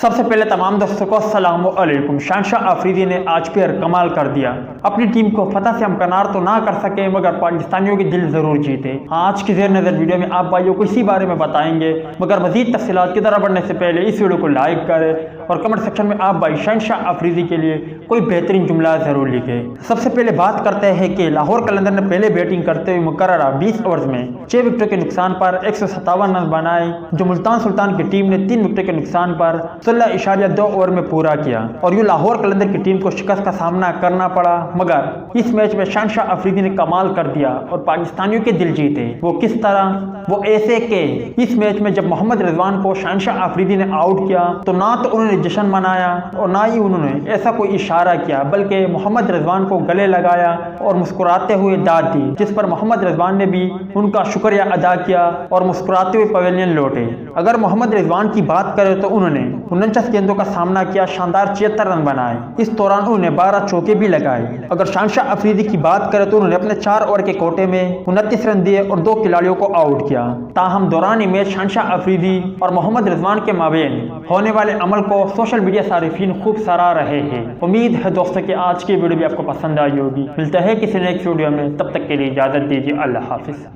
सबसे पहले तमाम दोस्तों को अस्सलाम वालेकुम। शहनशाह अफरीदी ने आज फिर कमाल कर दिया। अपनी टीम को फतह से हमकनार तो ना कर सके मगर पाकिस्तानियों के दिल जरूर जीते। आज की ज़ेर नज़र वीडियो में आप भाइयों को इसी बारे में बताएंगे, मगर मजीद तफसीलात की तरफ बढ़ने से पहले इस वीडियो को लाइक करें और कमेंट सेक्शन में आप भाई शहनशाह अफरीदी के लिए कोई बेहतरीन जुमला जरूर लिखे। सबसे पहले बात करते हैं कि लाहौर कलंदर ने पहले बैटिंग करते हुए मुकर्ररा 20 ओवर्स में 6 विकेटों के नुकसान पर 157 रन बनाए, जो मुल्तान सुल्तान की टीम ने 3 विकेटों के नुकसान पर 16.2 ओवर में पूरा किया और यूं लाहौर कलंदर की टीम को शिकस्त का सामना करना पड़ा। मगर इस मैच में शहनशाह अफरीदी ने कमाल कर दिया और पाकिस्तानियों के दिल जीते। वो किस तरह? वो ऐसे के इस मैच में जब मोहम्मद रिजवान को शहनशाह अफरीदी ने आउट किया तो ना तो उन्होंने जश्न मनाया और ना ही उन्होंने ऐसा कोई इशारा किया, बल्कि मोहम्मद रिजवान को गले लगाया और मुस्कुराते हुए दाद दी, जिस पर मोहम्मद रिजवान ने भी उनका शुक्रिया अदा किया और मुस्कुराते हुए पवेलियन लौटे। अगर मोहम्मद रिजवान की बात करें तो उन्होंने 49 गेंदों का सामना किया, शानदार 76 रन बनाए। इस दौरान उन्होंने 12 चौके भी लगाए। अगर शहनशाह अफरीदी की बात करें तो उन्होंने अपने 4 ओवर के कोटे में 29 रन दिए और 2 खिलाड़ियों को आउट किया। ताहम दौरान ही मैच शहनशाह अफरीदी और मोहम्मद रिजवान के माबेन होने वाले अमल को सोशल मीडिया सारिफीन खूब सराह रहे हैं। उम्मीद है दोस्तों कि आज की वीडियो भी आपको पसंद आई होगी। मिलता है किसी नेक्स्ट वीडियो में, तब तक के लिए इजाजत दीजिए। अल्लाह हाफिज।